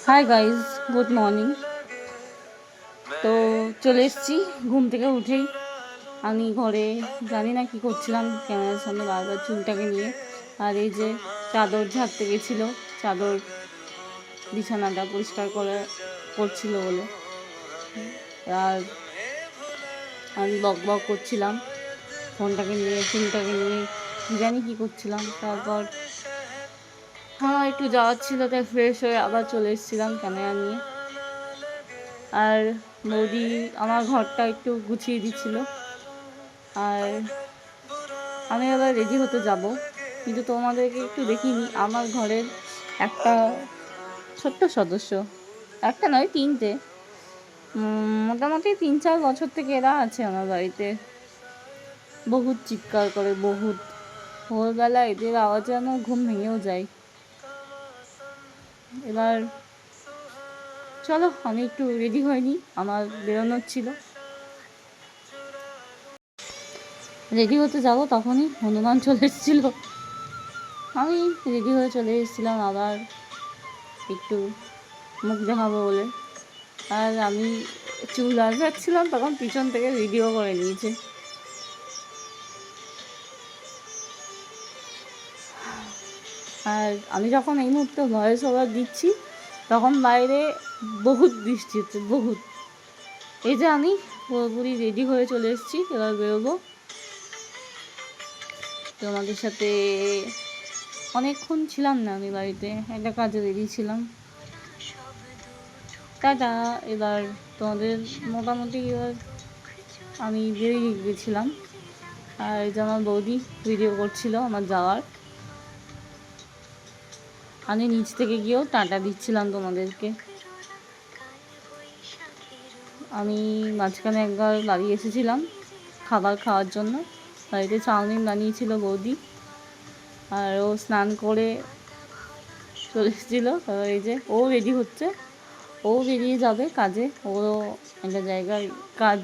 Hi guys, good morning. তো চলে এসেছি ঘুম থেকে উঠেই। আমি ঘরে জানি না কী করছিলাম, ক্যামেরার সামনে বারবার চুলটাকে নিয়ে। আর এই যে চাদর ঝাড়তে গেছিলো, চাদর বিছানাটা পরিষ্কার করছিল বলে। আর আমি বক বক করছিলাম ফোনটাকে নিয়ে, চুলটাকে নিয়ে, কী জানি কী করছিলাম। তারপর আমার একটু যাওয়ার ছিল, তাই ফ্রেশ হয়ে আবার চলে এসেছিলাম ক্যামেরা নিয়ে। আর বৌদি আমার ঘরটা একটু গুছিয়ে দিচ্ছিল। আর আমি আবার রেডি হতে যাব, কিন্তু তোমাদেরকে একটু দেখিনি। আমার ঘরের একটা ছোট্ট সদস্য, একটা নয় তিনটে, মোটামুটি 3-4 বছর থেকে এরা আছে আমার বাড়িতে। বহুত চিৎকার করে, বহুত। ভোরবেলা এদের আওয়াজে আমার ঘুম ভেঙেও যায়। এবার চলো, আমি একটু রেডি হয়নি, আমার বেরোনোর ছিল। রেডি হতে যাব, তখনই হনুমান চলে এসেছিল। আমি রেডি হয়ে চলে এসেছিলাম আবার একটু মুখ দেখাবো বলে। আর আমি চুল আঁচড়াচ্ছিলাম, তখন পিছন থেকে ভিডিও করে নিয়েছে। আর আমি যখন এই মুহূর্তে ভয়েস ওভার দিচ্ছি, তখন বাইরে বহুত বৃষ্টি হচ্ছে, বহুত। এই যে আমি পুরোপুরি রেডি হয়ে চলে এসেছি, এবার বেরোবো। তোমাদের সাথে অনেকক্ষণ ছিলাম না আমি বাড়িতে, একটা কাজে বেরিয়েছিলাম। টাটা। এবার তোমাদের মোটামুটি এবার আমি বেরিয়ে গেছিলাম। আর এই যে আমার বৌদি ভিডিও করছিল আমার যাওয়ার। আমি নিচ থেকে গিয়েও টাটা দিচ্ছিলাম তোমাদেরকে। আমি মাঝখানে একবার বাড়ি এসেছিলাম খাবার খাওয়ার জন্য। বাড়িতে চাউমিন বানিয়েছিল বৌদি, আর ও স্নান করে চলে এসেছিলো। এই যে ও রেডি হচ্ছে, ও বেরিয়ে যাবে কাজে, ওরও একটা জায়গায় কাজ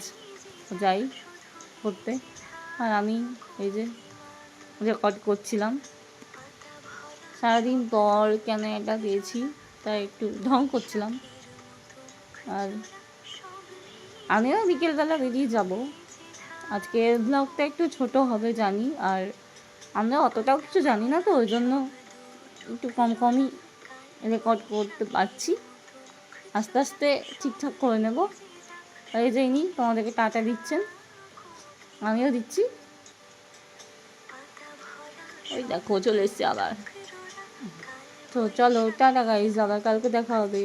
যাই করতে। আর আমি এই যে রেকর্ড করছিলাম। সারাদিন পর কেন এটা পেয়েছি, তাই একটু ঢং করছিলাম। আর আমিও বিকেলবেলা বেরিয়ে যাব। আজকের ব্লগটা একটু ছোট হবে জানি, আর আমরা অতটাও কিছু জানি না, তো ওই জন্য একটু কম কমই রেকর্ড করতে পারছি। আস্তে আস্তে ঠিকঠাক করে নেব। এই যে ইনি তোমাদেরকে টাটা দিচ্ছেন, আমিও দিচ্ছি। ওই দেখো চলে এসছে আবার। তো চলো টাটা গাইজ, আবার কালকে দেখা হবে।